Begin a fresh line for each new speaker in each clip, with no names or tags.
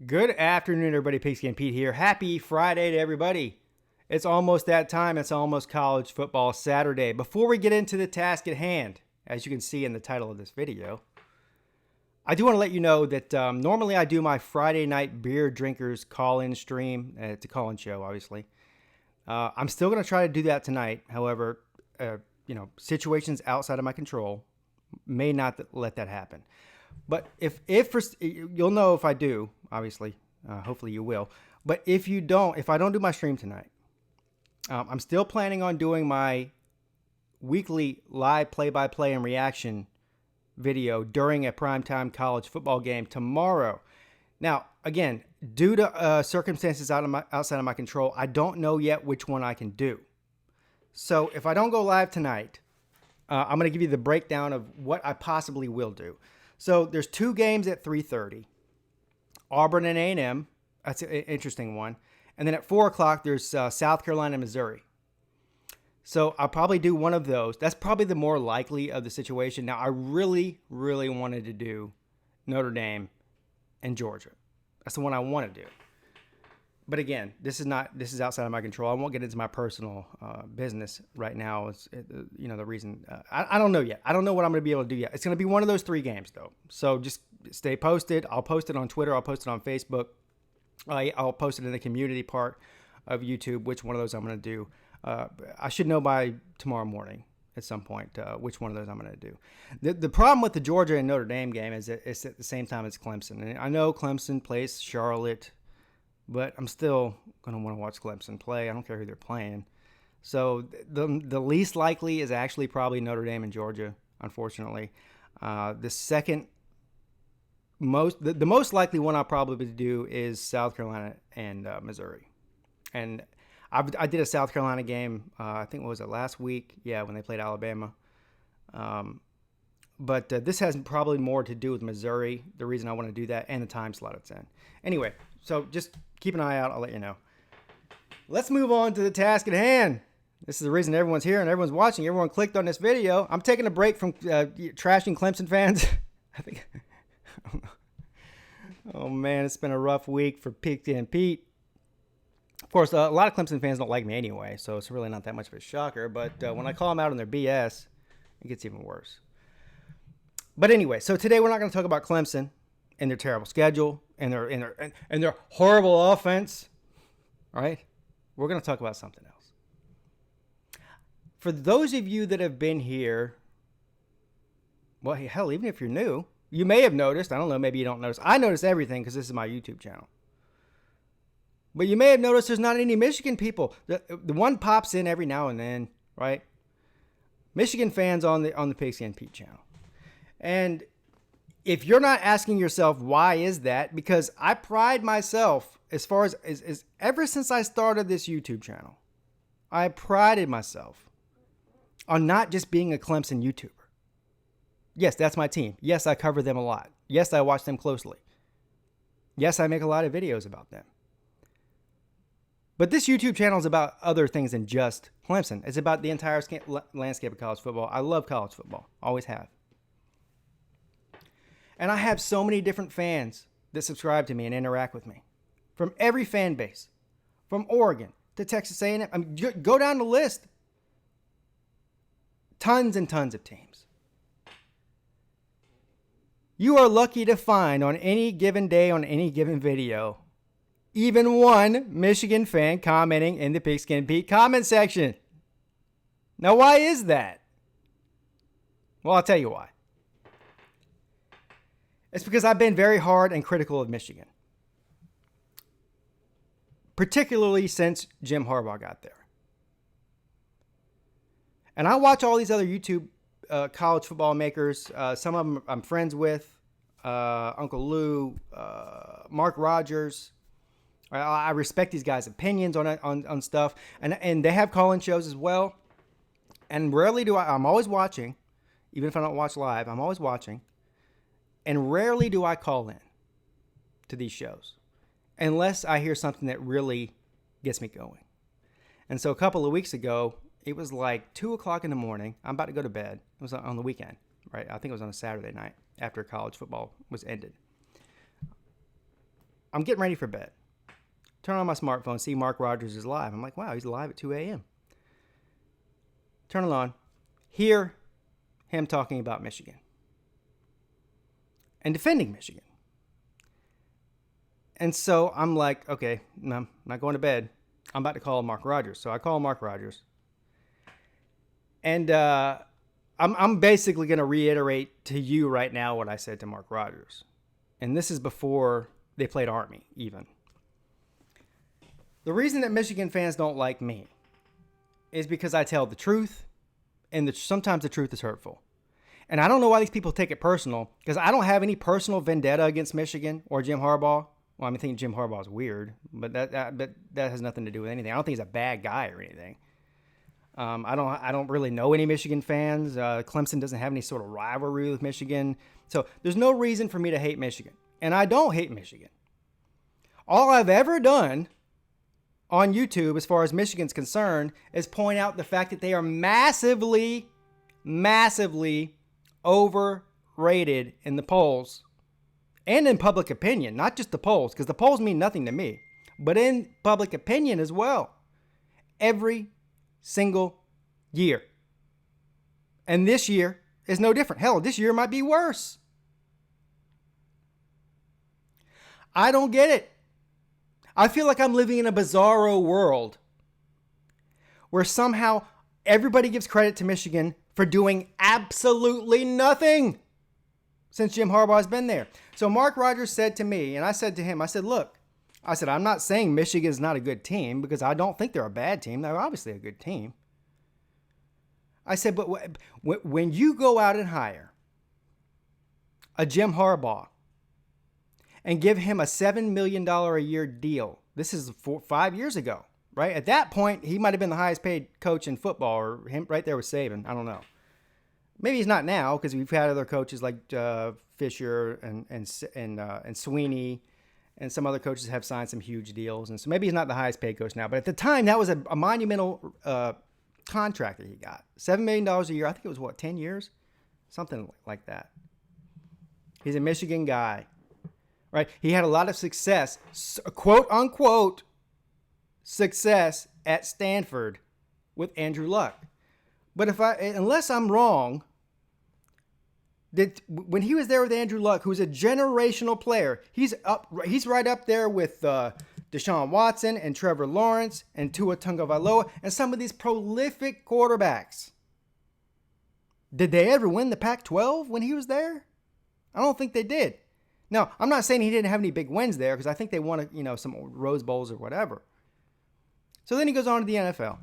Good afternoon, everybody. Pigskin Pete here. Happy Friday to everybody. It's almost that time. It's almost college football Saturday. Before we get into the task at hand, as you can see in the title of this video, I do want to let you know that normally I do my Friday night beer drinkers call-in stream. It's a call-in show, obviously. I'm still going to try to do that tonight. However, situations outside of my control may not let that happen. But if you'll know if I do, obviously, hopefully you will. But if I don't do my stream tonight, I'm still planning on doing my weekly live play-by-play and reaction video during a primetime college football game tomorrow. Now, again, due to circumstances outside of my control, I don't know yet which one I can do. So if I don't go live tonight, I'm going to give you the breakdown of what I possibly will do. So there's two games at 3:30. Auburn and A&M. That's an interesting one. And then at 4 o'clock, there's South Carolina and Missouri. So I'll probably do one of those. That's probably the more likely of the situation. Now, I really, really wanted to do Notre Dame and Georgia. That's the one I want to do. But again, this is outside of my control. I won't get into my personal business right now. The reason I don't know yet. I don't know what I'm going to be able to do yet. It's going to be one of those three games though. So just stay posted. I'll post it on Twitter. I'll post it on Facebook. I'll post it in the community part of YouTube. Which one of those I'm going to do? I should know by tomorrow morning at some point which one of those I'm going to do. The problem with the Georgia and Notre Dame game is that it's at the same time as Clemson, and I know Clemson plays Charlotte. But I'm still going to want to watch Clemson play. I don't care who they're playing. So the least likely is actually probably Notre Dame and Georgia, unfortunately. The most likely one I'll probably do is South Carolina and Missouri. And I did a South Carolina game, I think, what was it, last week? Yeah, when they played Alabama. But this has probably more to do with Missouri, the reason I want to do that, and the time slot it's in. Anyway, so just keep an eye out. I'll let you know. Let's move on to the task at hand. This is the reason everyone's here and everyone's watching. Everyone clicked on this video. I'm taking a break from trashing Clemson fans. I think. Oh, man, it's been a rough week for Peete and Pete. Of course, a lot of Clemson fans don't like me anyway, so it's really not that much of a shocker. But when I call them out on their BS, it gets even worse. But anyway, so today we're not going to talk about Clemson and their terrible schedule and their horrible offense. All right? We're going to talk about something else. For those of you that have been here, well, hell, even if you're new, you may have noticed. I don't know, maybe you don't notice. I notice everything because this is my YouTube channel. But you may have noticed there's not any Michigan people. The one pops in every now and then, right? Michigan fans on the Pigskin Pete channel. And if you're not asking yourself, why is that? Because I pride myself, as far as ever since I started this YouTube channel, I prided myself on not just being a Clemson YouTuber. Yes, that's my team. Yes, I cover them a lot. Yes, I watch them closely. Yes, I make a lot of videos about them. But this YouTube channel is about other things than just Clemson. It's about the entire landscape of college football. I love college football. Always have. And I have so many different fans that subscribe to me and interact with me. From every fan base. From Oregon to Texas A&M. I mean, go down the list. Tons and tons of teams. You are lucky to find on any given day, on any given video, even one Michigan fan commenting in the Pigskin Pete comment section. Now, why is that? Well, I'll tell you why. It's because I've been very hard and critical of Michigan. Particularly since Jim Harbaugh got there. And I watch all these other YouTube college football makers. Some of them I'm friends with. Uncle Lou, Mark Rogers. I respect these guys' opinions on stuff. And they have call-in shows as well. And rarely do I'm always watching. Even if I don't watch live, I'm always watching. And rarely do I call in to these shows unless I hear something that really gets me going. And so a couple of weeks ago, it was like 2 o'clock in the morning. I'm about to go to bed. It was on the weekend, right? I think it was on a Saturday night after college football was ended. I'm getting ready for bed. Turn on my smartphone, see Mark Rogers is live. I'm like, wow, he's live at 2 a.m. Turn it on. Hear him talking about Michigan and defending Michigan. And so I'm like, okay, no, I'm not going to bed. I'm about to call Mark Rogers. So I call Mark Rogers. And I'm basically going to reiterate to you right now what I said to Mark Rogers. And this is before they played Army, even. The reason that Michigan fans don't like me is because I tell the truth, and sometimes the truth is hurtful. And I don't know why these people take it personal, because I don't have any personal vendetta against Michigan or Jim Harbaugh. Well, I think Jim Harbaugh is weird, but that has nothing to do with anything. I don't think he's a bad guy or anything. I don't really know any Michigan fans. Clemson doesn't have any sort of rivalry with Michigan. So there's no reason for me to hate Michigan. And I don't hate Michigan. All I've ever done on YouTube, as far as Michigan's concerned, is point out the fact that they are massively, massively overrated in the polls and in public opinion. Not just the polls, because the polls mean nothing to me, but in public opinion as well. Every single year. And this year is no different. Hell, this year might be worse. I don't get it. I feel like I'm living in a bizarro world where somehow everybody gives credit to Michigan for doing absolutely nothing since Jim Harbaugh has been there. So Mark Rogers said to me, and I said to him, I said, look, I'm not saying Michigan is not a good team, because I don't think they're a bad team. They're obviously a good team. I said, but when you go out and hire a Jim Harbaugh and give him a $7 million a year deal. This is 5 years ago, right? At that point, he might have been the highest paid coach in football, or him right there with Saban. I don't know. Maybe he's not now, because we've had other coaches like Fisher and Sweeney, and some other coaches have signed some huge deals. And so maybe he's not the highest paid coach now. But at the time, that was a monumental contract that he got. $7 million a year. I think it was, 10 years? Something like that. He's a Michigan guy. Right? He had a lot of success, quote unquote, success at Stanford with Andrew Luck. But unless I'm wrong, that when he was there with Andrew Luck, who's a generational player, he's right up there with Deshaun Watson and Trevor Lawrence and Tua Tagovailoa and some of these prolific quarterbacks. Did they ever win the Pac-12 when he was there? I don't think they did. Now, I'm not saying he didn't have any big wins there, because I think they won, some Rose Bowls or whatever. So then he goes on to the NFL.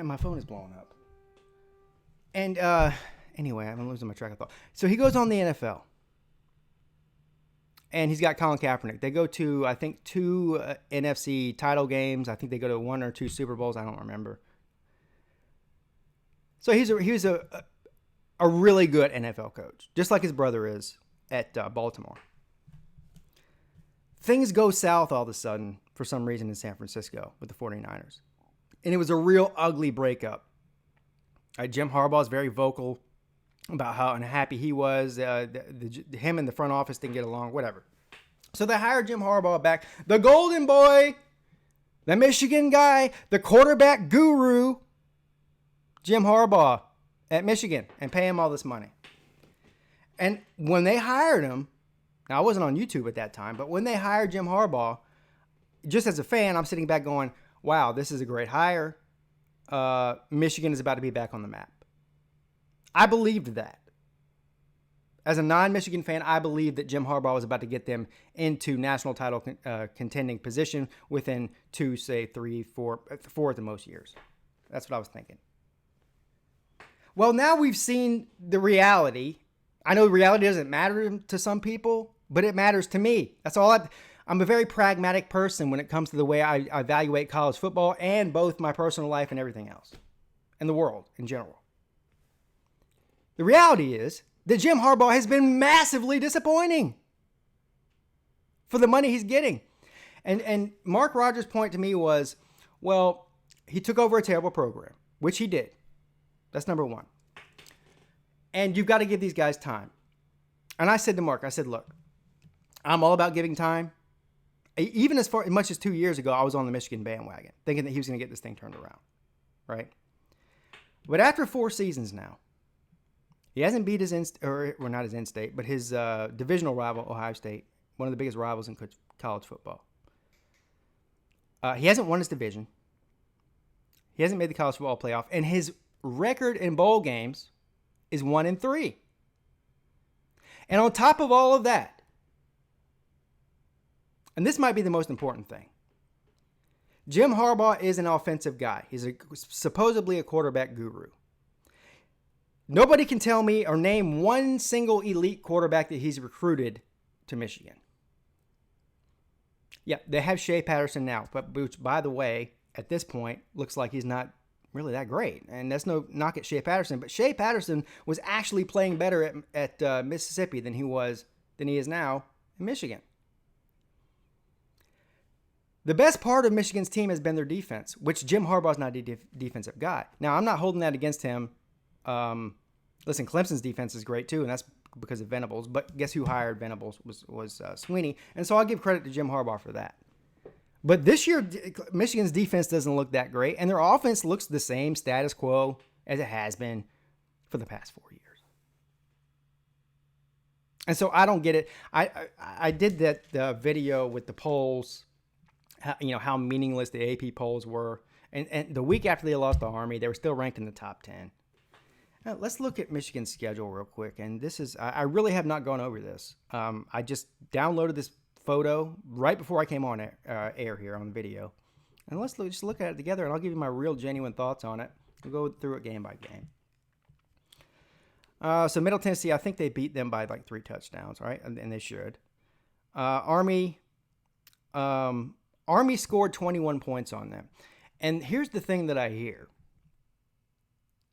My phone is blowing up. And anyway, I'm losing my track of thought. So he goes on the NFL. And he's got Colin Kaepernick. They go to, I think, 2 NFC title games. I think they go to 1 or 2 Super Bowls. I don't remember. So he's a really good NFL coach, just like his brother is at Baltimore. Things go south all of a sudden for some reason in San Francisco with the 49ers. And it was a real ugly breakup. Jim Harbaugh is very vocal about how unhappy he was. Him and the front office didn't get along, whatever. So they hired Jim Harbaugh back, the golden boy, the Michigan guy, the quarterback guru, Jim Harbaugh, at Michigan, and pay him all this money. And when they hired him, now I wasn't on YouTube at that time, but when they hired Jim Harbaugh, just as a fan, I'm sitting back going, wow, this is a great hire. Michigan is about to be back on the map. I believed that. As a non-Michigan fan, I believed that Jim Harbaugh was about to get them into national title contending position within 2, say 3, 4 at the most years. That's what I was thinking. Well, now we've seen the reality. I know reality doesn't matter to some people, but it matters to me. That's all I'm a very pragmatic person when it comes to the way I evaluate college football and both my personal life and everything else, and the world in general. The reality is that Jim Harbaugh has been massively disappointing for the money he's getting. And Mark Rogers' point to me was, well, he took over a terrible program, which he did. That's number one. And you've got to give these guys time. And I said to Mark, look, I'm all about giving time. Even as much as 2 years ago, I was on the Michigan bandwagon, thinking that he was going to get this thing turned around, right? But after 4 seasons now, he hasn't beat his not his in-state, but his divisional rival, Ohio State, one of the biggest rivals in college football. He hasn't won his division. He hasn't made the college football playoff, and his record in bowl games is 1-3. And on top of all of that, and this might be the most important thing, Jim Harbaugh is an offensive guy. He's supposedly a quarterback guru. Nobody can tell me or name one single elite quarterback that he's recruited to Michigan. Yeah, they have Shea Patterson now, but which, by the way, at this point, looks like he's not really that great. And that's no knock at Shea Patterson, but Shea Patterson was actually playing better at Mississippi than he is now in Michigan. The best part of Michigan's team has been their defense, which Jim Harbaugh's not a defensive guy. Now, I'm not holding that against him. Listen, Clemson's defense is great too, and that's because of Venables. But guess who hired Venables was Sweeney, and so I'll give credit to Jim Harbaugh for that. But this year, Michigan's defense doesn't look that great, and their offense looks the same status quo as it has been for the past 4 years. And so I don't get it. I did that video with the polls, how meaningless the AP polls were, and the week after they lost to Army, they were still ranked in the top 10. Now, let's look at Michigan's schedule real quick, and this is I really have not gone over this. I just downloaded this photo right before I came on air here on the video. And let's just look at it together, and I'll give you my real genuine thoughts on it. We'll go through it game by game. So Middle Tennessee, I think they beat them by like 3 touchdowns, right? And they should. Army scored 21 points on them. And here's the thing that I hear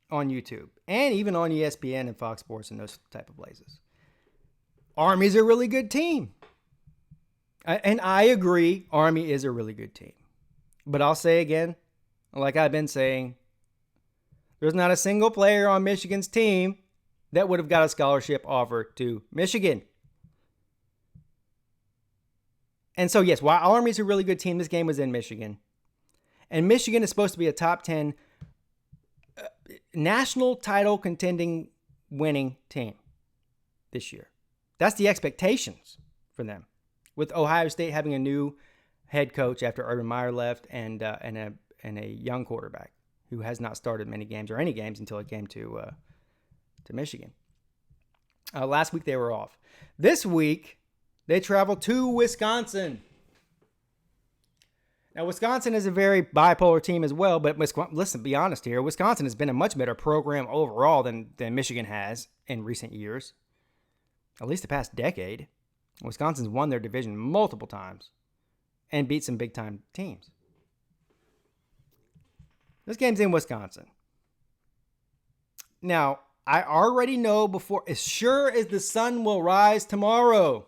on YouTube and even on ESPN and Fox Sports and those type of places. Army's a really good team. And I agree, Army is a really good team. But I'll say again, like I've been saying, there's not a single player on Michigan's team that would have got a scholarship offer to Michigan. And so, yes, while Army's a really good team, this game was in Michigan. And Michigan is supposed to be a top 10 national title contending winning team this year. That's the expectations for them. With Ohio State having a new head coach after Urban Meyer left and a young quarterback who has not started many games or any games until it came to Michigan. Last week they were off. This week they traveled to Wisconsin. Now Wisconsin is a very bipolar team as well, but listen, be honest here. Wisconsin has been a much better program overall than Michigan has in recent years, at least the past decade. Wisconsin's won their division multiple times and beat some big-time teams. This game's in Wisconsin. Now, I already know before, as sure as the sun will rise tomorrow,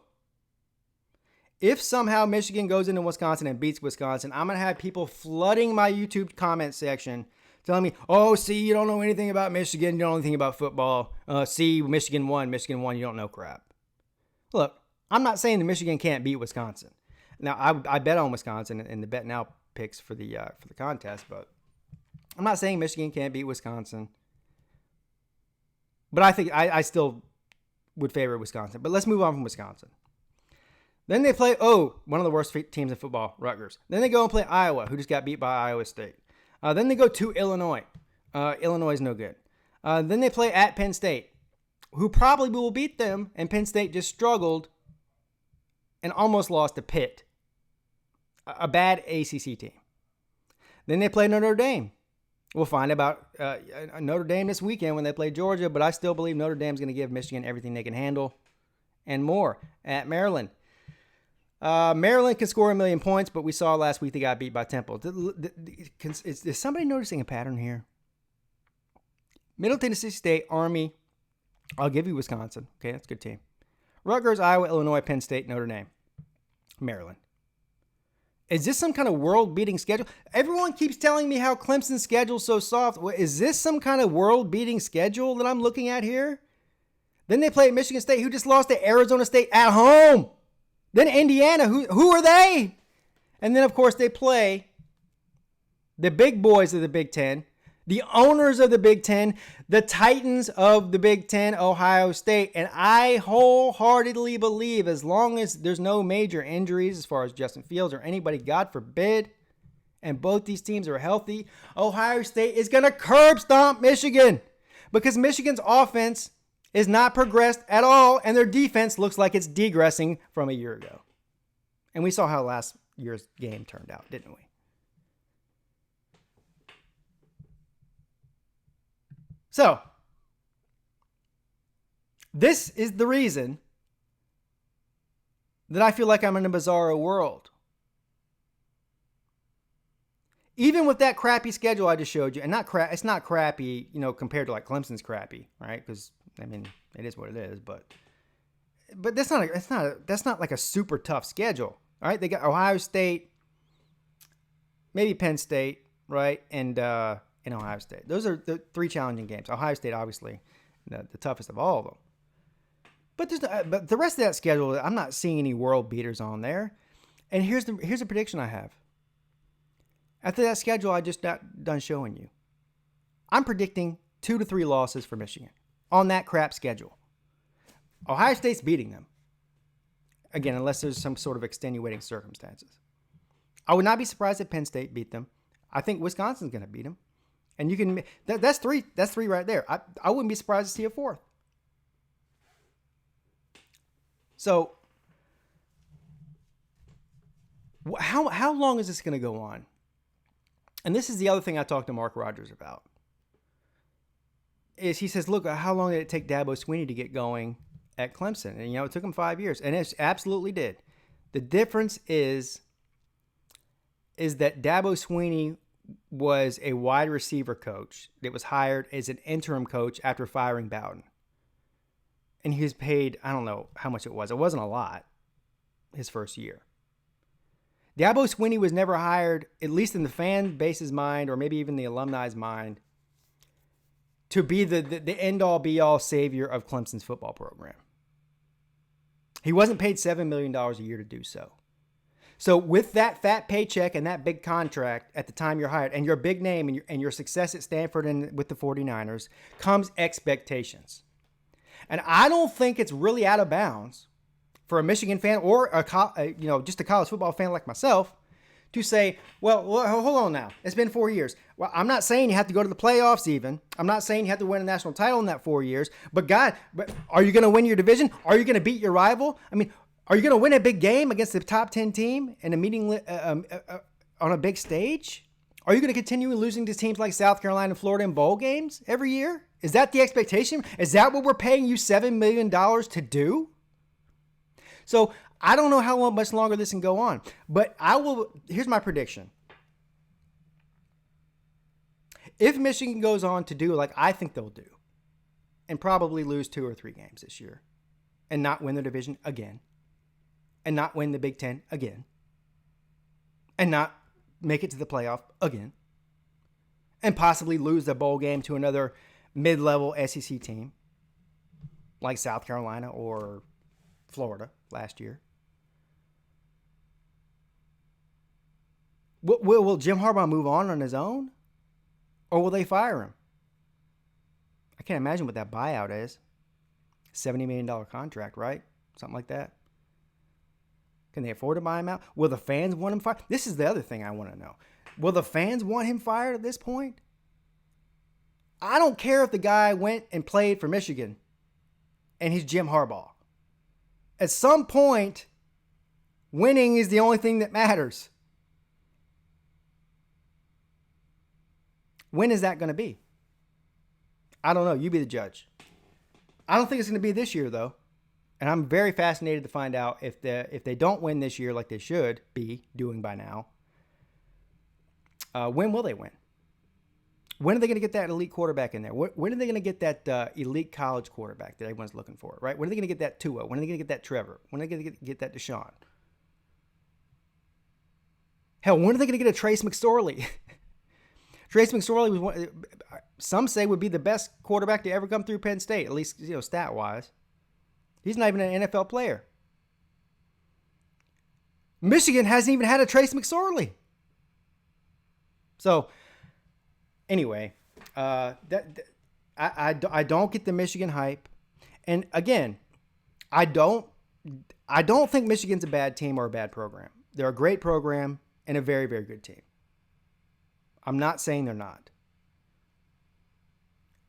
if somehow Michigan goes into Wisconsin and beats Wisconsin, I'm going to have people flooding my YouTube comment section telling me, oh, see, you don't know anything about Michigan. You don't know anything about football. See, Michigan won. You don't know crap. Look, I'm not saying that Michigan can't beat Wisconsin. Now, I bet on Wisconsin in the Bet Now picks for the contest, but I'm not saying Michigan can't beat Wisconsin. But I think I still would favor Wisconsin. But let's move on from Wisconsin. Then they play, one of the worst teams in football, Rutgers. Then they go and play Iowa, who just got beat by Iowa State. Then they go to Illinois. Illinois is no good. Then they play at Penn State, who probably will beat them, and Penn State just struggled and almost lost to Pitt, a bad ACC team. Then they play Notre Dame. We'll find about Notre Dame this weekend when they play Georgia, but I still believe Notre Dame's going to give Michigan everything they can handle and more. At Maryland. Maryland can score 1 million points, but we saw last week they got beat by Temple. Is somebody noticing a pattern here? Middle Tennessee State, Army. I'll give you Wisconsin. Okay, that's a good team. Rutgers, Iowa, Illinois, Penn State, Notre Dame, Maryland. Is this some kind of world-beating schedule? Everyone keeps telling me how Clemson's schedule is so soft. Is this some kind of world-beating schedule that I'm looking at here? Then they play at Michigan State, who just lost to Arizona State at home Then Indiana, who are they? And then, of course, they play the big boys of the Big Ten, the owners of the Big Ten, the Titans of the Big Ten, Ohio State. And I wholeheartedly believe as long as there's no major injuries as far as Justin Fields or anybody, God forbid, and both these teams are healthy, Ohio State is going to curb stomp Michigan because Michigan's offense is not progressed at all, and their defense looks like it's degressing from a year ago. And we saw how last year's game turned out, didn't we? So, this is the reason that I feel like I'm in a bizarro world. Even with that crappy schedule I just showed you, and it's not crappy, compared to like Clemson's crappy, right? Because I mean, it is what it is, but that's not like a super tough schedule. All right, they got Ohio State, maybe Penn State, right, and Ohio State. Those are the three challenging games. Ohio State, obviously, the toughest of all of them. But the rest of that schedule, I'm not seeing any world beaters on there. And here's a prediction I have. After that schedule I just got done showing you, I'm predicting 2 to 3 losses for Michigan on that crap schedule. Ohio State's beating them. Again, unless there's some sort of extenuating circumstances. I would not be surprised if Penn State beat them. I think Wisconsin's going to beat them. And you can that's three right there. I wouldn't be surprised to see a fourth. So how long is this going to go on? And this is the other thing I talked to Mark Rogers about. Is he says, look, how long did it take Dabo Swinney to get going at Clemson? And it took him 5 years, and it absolutely did. The difference is that Dabo Swinney was a wide receiver coach that was hired as an interim coach after firing Bowden. And he was paid, I don't know how much it was. It wasn't a lot his first year. Dabo Swinney was never hired, at least in the fan base's mind, or maybe even the alumni's mind, to be the end-all, be-all savior of Clemson's football program. He wasn't paid $7 million a year to do so. So with that fat paycheck and that big contract at the time you're hired, and your big name and your success at Stanford and with the 49ers, comes expectations. And I don't think it's really out of bounds for a Michigan fan or just a college football fan like myself to say, well, hold on now. It's been 4 years. Well, I'm not saying you have to go to the playoffs even. I'm not saying you have to win a national title in that 4 years. But are you going to win your division? Are you going to beat your rival? I mean, are you going to win a big game against the top 10 team in a meeting on a big stage? Are you going to continue losing to teams like South Carolina and Florida in bowl games every year? Is that the expectation? Is that what we're paying you $7 million to do? So I don't know how much longer this can go on, but here's my prediction. If Michigan goes on to do like I think they'll do, and probably lose 2 or 3 games this year, and not win the division again, and not win the Big Ten again, and not make it to the playoff again, and possibly lose the bowl game to another mid-level SEC team like South Carolina or Florida last year. Will Jim Harbaugh move on his own? Or will they fire him? I can't imagine what that buyout is. $70 million contract, right? Something like that. Can they afford to buy him out? Will the fans want him fired? This is the other thing I want to know. Will the fans want him fired at this point? I don't care if the guy went and played for Michigan and he's Jim Harbaugh. At some point, winning is the only thing that matters. When is that going to be? I don't know. You be the judge. I don't think it's going to be this year, though. And I'm very fascinated to find out if they don't win this year like they should be doing by now, when will they win? When are they going to get that elite quarterback in there? When are they going to get that elite college quarterback that everyone's looking for, right? When are they going to get that Tua? When are they going to get that Trevor? When are they going to get that Deshaun? Hell, when are they going to get a Trace McSorley? Trace McSorley was some say would be the best quarterback to ever come through Penn State, at least stat-wise. He's not even an NFL player. Michigan hasn't even had a Trace McSorley. So, anyway, I don't get the Michigan hype. And again, I don't think Michigan's a bad team or a bad program. They're a great program and a very, very good team. I'm not saying they're not.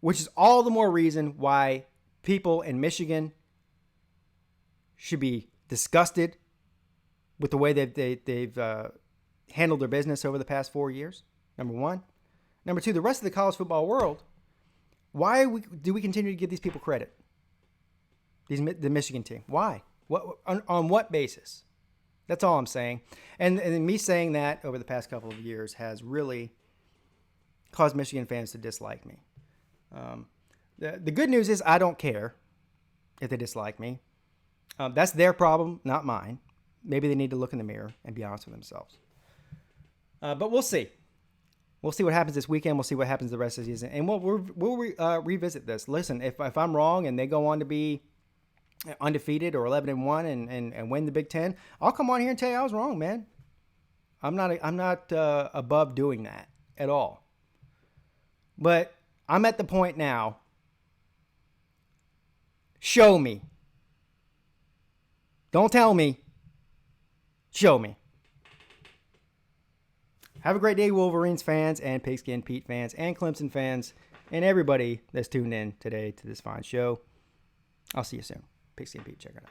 Which is all the more reason why people in Michigan should be disgusted with the way they've handled their business over the past 4 years, number one. Number two, the rest of the college football world, do we continue to give these people credit? The Michigan team. Why? On what basis? That's all I'm saying. And me saying that over the past couple of years has really caused Michigan fans to dislike me. The good news is I don't care if they dislike me. That's their problem, not mine. Maybe they need to look in the mirror and be honest with themselves. But we'll see. We'll see what happens this weekend. We'll see what happens the rest of the season. And we'll revisit this. Listen, if I'm wrong and they go on to be undefeated or 11-1 and win the Big Ten, I'll come on here and tell you I was wrong, man. I'm not above doing that at all. But I'm at the point now. Show me. Don't tell me. Show me. Have a great day, Wolverines fans and Pigskin Pete fans and Clemson fans and everybody that's tuned in today to this fine show. I'll see you soon. Pigskin Pete, check it out.